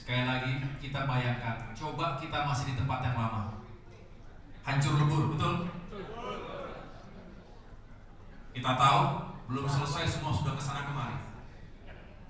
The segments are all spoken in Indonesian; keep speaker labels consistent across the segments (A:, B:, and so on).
A: Sekali lagi kita bayangkan, coba kita masih di tempat yang lama, hancur lebur, betul? Kita tahu belum selesai, semua sudah kesana kemari.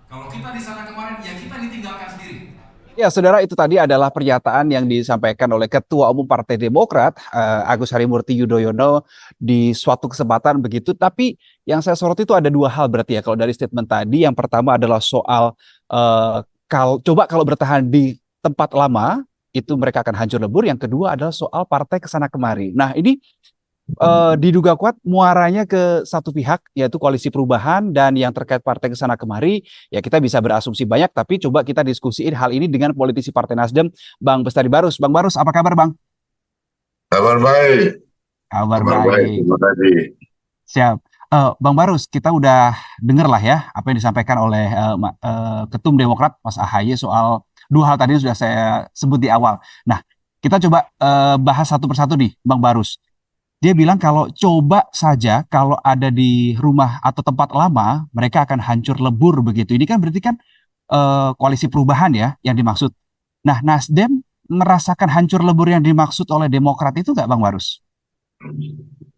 A: Kalau kita di sana kemarin, ya kita ditinggalkan sendiri.
B: Ya, saudara, itu tadi adalah pernyataan yang disampaikan oleh Ketua Umum Partai Demokrat, Agus Harimurti Yudhoyono, di suatu kesempatan begitu. Tapi yang saya soroti itu ada dua hal berarti ya, kalau dari statement tadi. Yang pertama adalah soal coba kalau bertahan di tempat lama, itu mereka akan hancur lebur. Yang kedua adalah soal partai kesana kemari. Nah, ini diduga kuat muaranya ke satu pihak, yaitu Koalisi Perubahan, dan yang terkait partai kesana kemari ya kita bisa berasumsi banyak, tapi coba kita diskusiin hal ini dengan politisi Partai Nasdem, Bang Bestari Barus. Bang Barus, apa kabar, Bang?
C: Kabar baik,
B: Kabar
C: kabar baik.
B: baik.
C: Terima kasih.
B: Siap. Bang Barus, kita udah denger lah ya apa yang disampaikan oleh Ketum Demokrat Mas Ahaye soal dua hal tadi yang sudah saya sebut di awal. Nah, kita coba bahas satu persatu nih, Bang Barus. Dia bilang kalau coba saja kalau ada di rumah atau tempat lama, mereka akan hancur lebur begitu. Ini kan berarti kan koalisi perubahan ya yang dimaksud. Nah, Nasdem merasakan hancur lebur yang dimaksud oleh Demokrat itu nggak, Bang Warus?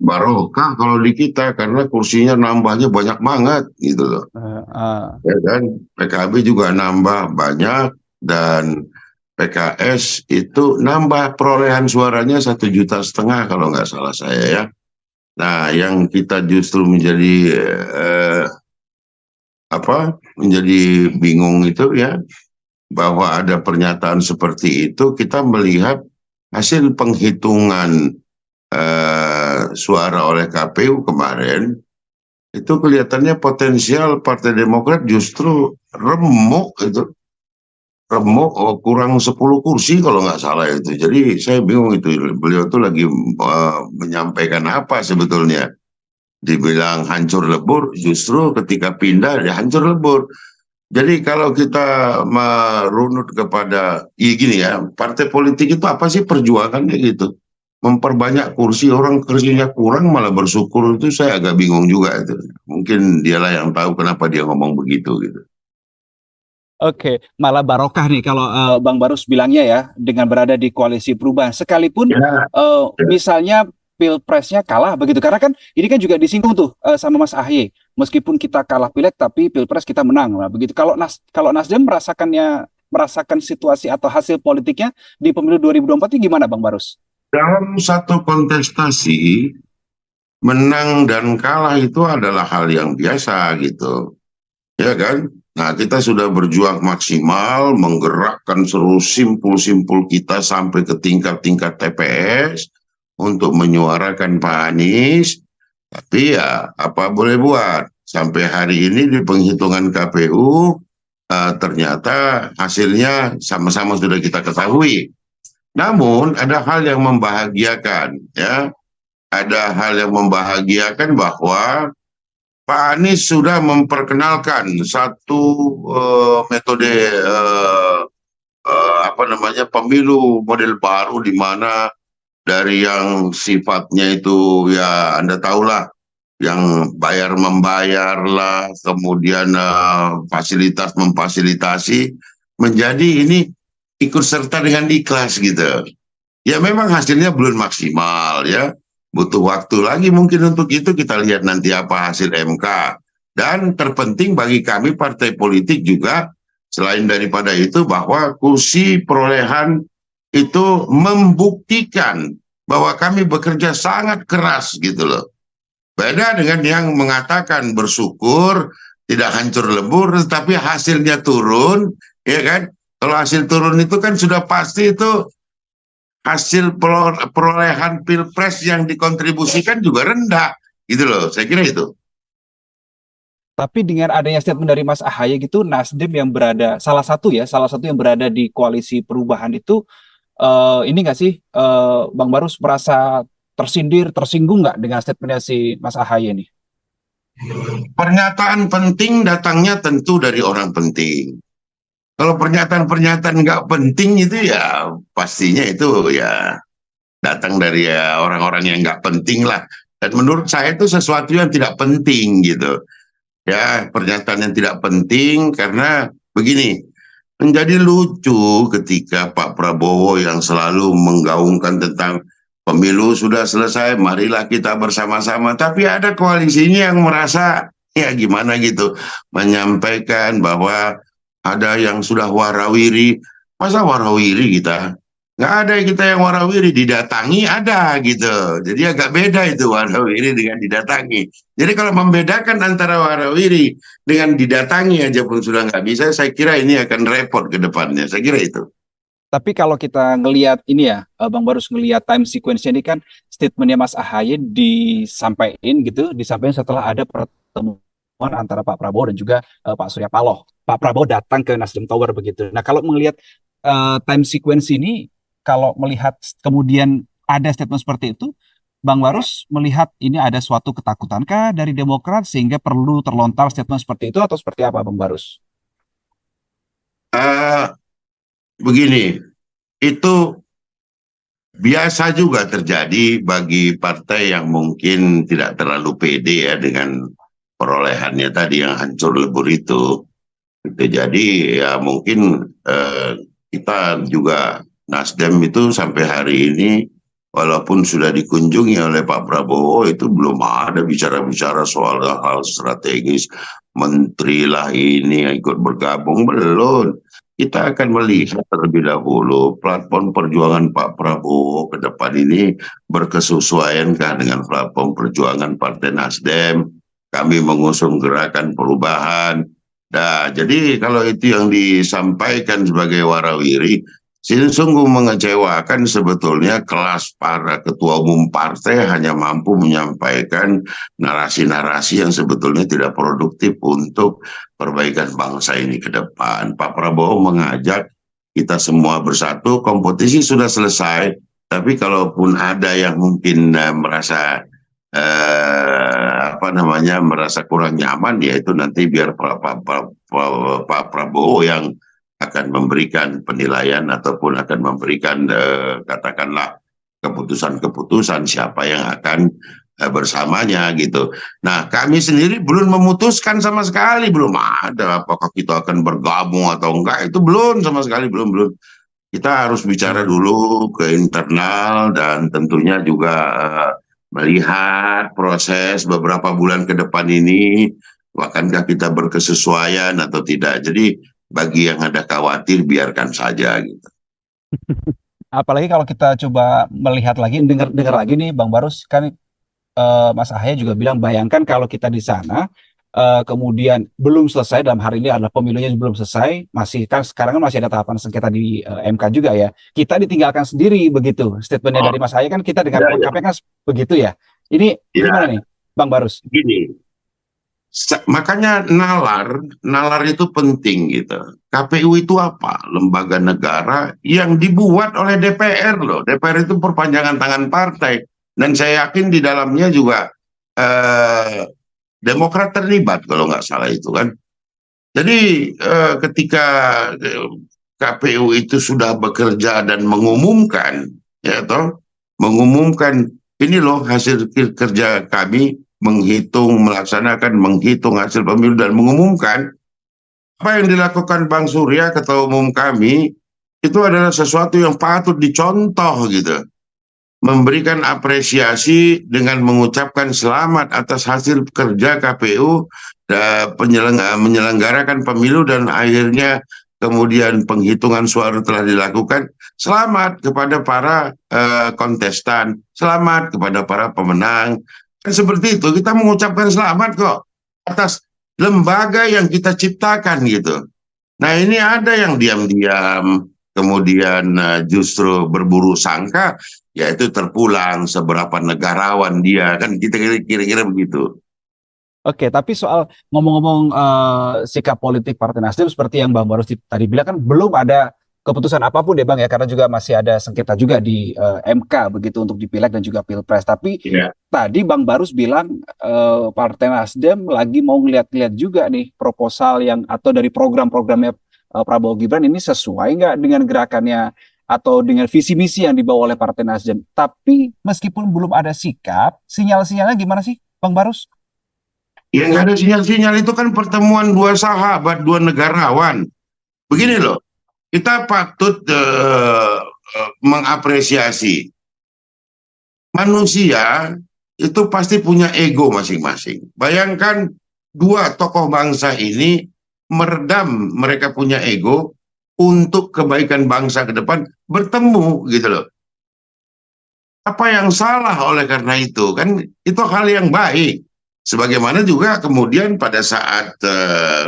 C: Barokah kalau di kita karena kursinya nambahnya banyak banget gitu loh.
B: Eh, eh,
C: Ya kan? PKB juga nambah banyak dan PKS itu nambah perolehan suaranya 1,5 juta kalau nggak salah saya ya. Nah, yang kita justru menjadi menjadi bingung itu ya bahwa ada pernyataan seperti itu. Kita melihat hasil penghitungan suara oleh KPU kemarin, itu kelihatannya potensial Partai Demokrat justru remuk itu. Remuk, kurang 10 kursi kalau nggak salah itu. Jadi saya bingung itu, beliau tuh lagi menyampaikan apa sebetulnya. Dibilang hancur lebur, justru ketika pindah ya hancur lebur. Jadi kalau kita merunut kepada, ya gini ya, partai politik itu apa sih perjuangannya gitu. Memperbanyak kursi, orang kursinya kurang malah bersyukur, itu saya agak bingung juga itu. Mungkin dialah yang tahu kenapa dia ngomong begitu gitu.
B: Oke, malah barokah nih kalau Bang Barus bilangnya ya dengan berada di koalisi perubahan. Sekalipun
C: Ya,
B: misalnya pilpresnya kalah begitu, karena kan ini kan juga disinggung tuh sama Mas Ahaye. Meskipun kita kalah pileg, tapi pilpres kita menang lah begitu. Kalau Nasdem merasakan situasi atau hasil politiknya di pemilu 2024 ini gimana, Bang Barus?
C: dalam satu kontestasi menang dan kalah itu adalah hal yang biasa gitu, ya kan? Nah, kita sudah berjuang maksimal, menggerakkan seluruh simpul-simpul kita sampai ke tingkat-tingkat TPS untuk menyuarakan Pak Anies. Tapi ya apa boleh buat. Sampai hari ini di penghitungan KPU, ternyata hasilnya sama-sama sudah kita ketahui. Namun ada hal yang membahagiakan, ya. Ada hal yang membahagiakan bahwa Pak Anies sudah memperkenalkan satu metode pemilu model baru, di mana dari yang sifatnya itu ya Anda tahulah, yang bayar membayar lah, kemudian fasilitas memfasilitasi, menjadi ini ikut serta dengan ikhlas gitu. Ya memang hasilnya belum maksimal ya. Butuh waktu lagi mungkin untuk itu, kita lihat nanti apa hasil MK. Dan terpenting bagi kami partai politik juga, selain daripada itu, bahwa kursi perolehan itu membuktikan bahwa kami bekerja sangat keras gitu loh. Beda dengan yang mengatakan bersyukur, tidak hancur lebur, tapi hasilnya turun, ya kan? Kalau hasil turun itu kan sudah pasti itu hasil perolehan pilpres yang dikontribusikan juga rendah, gitu loh. Saya kira itu.
B: Tapi dengan adanya statement dari Mas Ahaye gitu, Nasdem yang berada salah satu yang berada di koalisi perubahan itu ini nggak sih Bang Barus merasa tersindir, tersinggung nggak dengan statementnya si Mas Ahaye nih?
C: Pernyataan penting datangnya tentu dari orang penting. Kalau pernyataan-pernyataan nggak penting itu ya pastinya itu ya datang dari ya orang-orang yang nggak penting lah. Dan menurut saya itu sesuatu yang tidak penting gitu. Ya, pernyataan yang tidak penting karena begini. menjadi lucu ketika Pak Prabowo yang selalu menggaungkan tentang pemilu sudah selesai, marilah kita bersama-sama. Tapi ada koalisinya yang merasa ya gimana gitu, menyampaikan bahwa ada yang sudah warawiri. Masa warawiri kita? Nggak ada kita yang warawiri, didatangi ada gitu. Jadi agak beda itu warawiri dengan didatangi. Jadi kalau membedakan antara warawiri dengan didatangi aja pun sudah nggak bisa, saya kira ini akan repot ke depannya. Saya kira itu.
B: Tapi kalau kita ngelihat ini ya, Bang Barus ngelihat time sequence-nya ini kan statementnya Mas Ahaye disampaikan setelah ada pertemuan antara Pak Prabowo dan juga Pak Surya Paloh. Pak Prabowo datang ke Nasdem Tower begitu. Nah kalau melihat time sequence ini, kalau melihat kemudian ada statement seperti itu, Bang Barus melihat ini ada suatu ketakutankah dari Demokrat sehingga perlu terlontar statement seperti itu atau seperti apa, Bang Barus?
C: Eh, Begini, itu biasa juga terjadi bagi partai yang mungkin tidak terlalu pede ya dengan perolehannya tadi yang hancur lebur itu. Gitu. Jadi ya mungkin kita juga Nasdem itu sampai hari ini walaupun sudah dikunjungi oleh Pak Prabowo itu belum ada bicara-bicara soal hal strategis menteri lah ini yang ikut bergabung belum. Kita akan melihat terlebih dahulu platform perjuangan Pak Prabowo ke depan ini berkesesuaiankah dengan platform perjuangan Partai Nasdem. Kami mengusung gerakan perubahan. Nah, jadi kalau itu yang disampaikan sebagai warawiri, sungguh mengecewakan sebetulnya kelas para ketua umum partai hanya mampu menyampaikan narasi-narasi yang sebetulnya tidak produktif untuk perbaikan bangsa ini ke depan. Pak Prabowo mengajak kita semua bersatu, kompetisi sudah selesai, tapi kalaupun ada yang mungkin merasa merasa kurang nyaman ya itu nanti biar Pak Prabowo yang akan memberikan penilaian ataupun akan memberikan katakanlah keputusan-keputusan siapa yang akan bersamanya gitu. Nah kami sendiri belum memutuskan sama sekali, belum ada apakah kita akan bergabung atau enggak, itu belum sama sekali, belum. Kita harus bicara dulu ke internal dan tentunya juga melihat proses beberapa bulan ke depan ini, akankah kita berkesesuaian atau tidak. Jadi bagi yang ada khawatir biarkan saja gitu.
B: Apalagi kalau kita coba melihat lagi, dengar lagi nih Bang Barus, kan Mas Ahaye juga bilang bayangkan kalau kita di sana kemudian belum selesai dalam hari ini adalah pemilunya belum selesai, masih kan sekarang kan masih ada tahapan sengketa di MK juga ya. Kita ditinggalkan sendiri begitu. Statementnya dari Mas Ahaye kan kita dengar
C: Ya,
B: lengkapnya kan begitu ya. Ini gimana
C: ya,
B: nih Bang Barus?
C: gini. Makanya nalar itu penting gitu. KPU itu apa? Lembaga negara yang dibuat oleh DPR loh. DPR itu perpanjangan tangan partai. Dan saya yakin di dalamnya juga eh, Demokrat terlibat kalau nggak salah itu kan. Jadi ketika KPU itu sudah bekerja dan mengumumkan, ya toh, mengumumkan ini loh hasil kerja kami menghitung hasil pemilu dan mengumumkan apa yang dilakukan Bang Surya ketua umum kami itu adalah sesuatu yang patut dicontoh gitu, memberikan apresiasi dengan mengucapkan selamat atas hasil kerja KPU menyelenggarakan pemilu dan akhirnya kemudian penghitungan suara telah dilakukan. Selamat kepada para kontestan, selamat kepada para pemenang. Kan seperti itu, kita mengucapkan selamat kok atas lembaga yang kita ciptakan gitu. Nah ini ada yang diam-diam kemudian justru berburu sangka, yaitu terpulang seberapa negarawan dia, kan kita kira-kira begitu.
B: Oke, tapi soal ngomong-ngomong sikap politik Partai Nasdem seperti yang Bang Barus tadi bilang kan belum ada keputusan apapun deh Bang ya, karena juga masih ada sengketa juga di MK begitu untuk di Pileg dan juga Pilpres. Tapi
C: Ya.
B: tadi Bang Barus bilang Partai Nasdem lagi mau ngeliat-ngeliat juga nih proposal yang atau dari program-programnya Prabowo Gibran ini sesuai nggak dengan gerakannya atau dengan visi misi yang dibawa oleh Partai Nasdem. Tapi meskipun belum ada sikap, sinyal-sinyalnya gimana sih Bang Barus?
C: Yang nggak ada sinyal-sinyal itu kan pertemuan dua sahabat, dua negarawan. Begini loh, kita patut mengapresiasi manusia itu pasti punya ego masing-masing. Bayangkan dua tokoh bangsa ini meredam mereka punya ego untuk kebaikan bangsa ke depan bertemu gitu loh. Apa yang salah oleh karena itu? Kan itu hal yang baik. Sebagaimana juga kemudian pada saat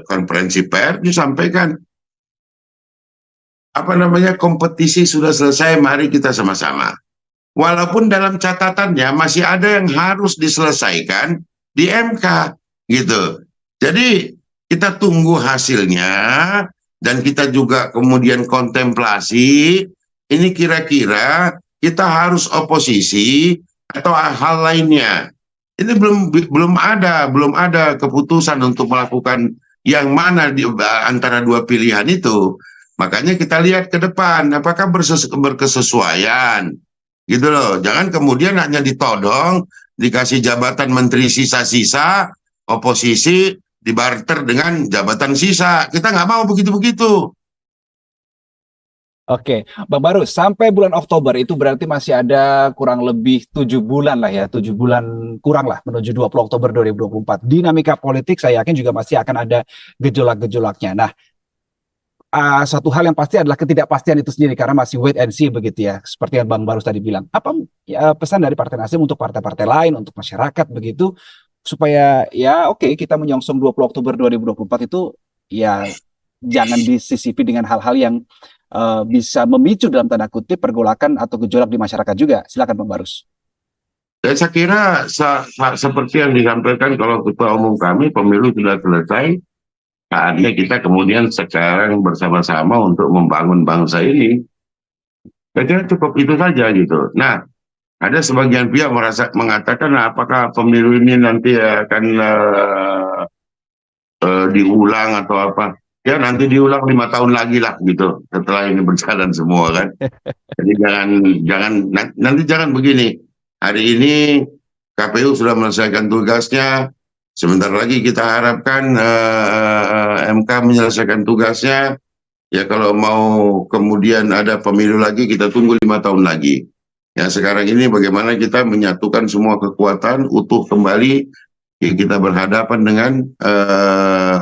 C: konferensi pers disampaikan apa namanya kompetisi sudah selesai, mari kita sama-sama. Walaupun dalam catatannya masih ada yang harus diselesaikan di MK gitu. Jadi kita tunggu hasilnya dan kita juga kemudian kontemplasi ini kira-kira kita harus oposisi atau hal lainnya. Ini belum ada keputusan untuk melakukan yang mana di antara dua pilihan itu. Makanya kita lihat ke depan apakah berkesesuaian gitu loh. Jangan kemudian hanya ditodong, dikasih jabatan menteri sisa-sisa, oposisi dibarter dengan jabatan sisa. Kita nggak mau begitu-begitu.
B: Oke, Bang Barus, sampai bulan Oktober itu berarti masih ada kurang lebih 7 bulan lah ya, 7 bulan kurang lah menuju 20 Oktober 2024. Dinamika politik saya yakin juga masih akan ada gejolak-gejolaknya. Nah, satu hal yang pasti adalah ketidakpastian itu sendiri karena masih wait and see begitu ya, seperti yang Bang Barus tadi bilang. Apa ya, pesan dari Partai Nasdem untuk partai-partai lain, untuk masyarakat begitu, supaya ya oke kita menyongsong 20 Oktober 2024 itu ya jangan disisipi dengan hal-hal yang bisa memicu dalam tanda kutip pergolakan atau gejolak di masyarakat juga. Silakan Bang Barus.
C: Dan saya kira seperti yang disampaikan kalau ketua umum kami, pemilu sudah selesai, saatnya kita kemudian sekarang bersama-sama untuk membangun bangsa ini. Saya kira cukup itu saja gitu. Nah, ada sebagian pihak mengatakan apakah pemilu ini nanti akan diulang atau apa. Ya nanti diulang 5 tahun lagi lah gitu setelah ini berjalan semua kan. Jadi jangan begini. Hari ini KPU sudah menyelesaikan tugasnya. Sebentar lagi kita harapkan MK menyelesaikan tugasnya. Ya kalau mau kemudian ada pemilu lagi kita tunggu 5 tahun lagi. Ya sekarang ini bagaimana kita menyatukan semua kekuatan utuh kembali. Ya, kita berhadapan dengan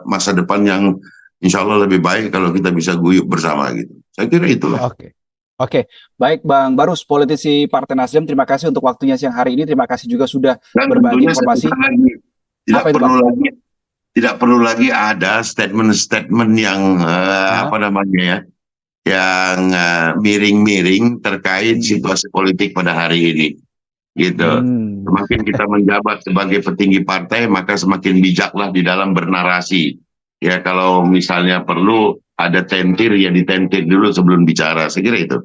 C: masa depan yang insya Allah lebih baik kalau kita bisa guyup bersama gitu. Saya kira itulah.
B: Oke, baik Bang Barus, politisi Partai Nasdem, terima kasih untuk waktunya siang hari ini. Terima kasih juga sudah
C: Dan
B: berbagi informasi.
C: Tidak perlu lagi ada statement-statement yang apa namanya ya, yang miring-miring terkait situasi politik pada hari ini. Gitu. Semakin kita menjabat sebagai petinggi partai, maka semakin bijaklah di dalam bernarasi. Ya kalau misalnya perlu ada tentir, ya ditentir dulu sebelum bicara. Saya kira itu.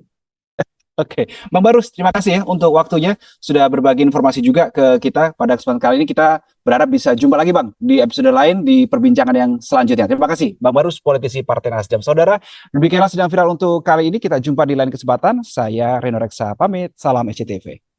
B: Oke, Bang Barus, terima kasih ya untuk waktunya sudah berbagi informasi juga ke kita pada kesempatan kali ini. Kita berharap bisa jumpa lagi Bang di episode lain di perbincangan yang selanjutnya. Terima kasih Bang Barus, politisi Partai Nasdem. Saudara, demikianlah sidang viral untuk kali ini. Kita jumpa di lain kesempatan. Saya Reno Reksa pamit. Salam SCTV.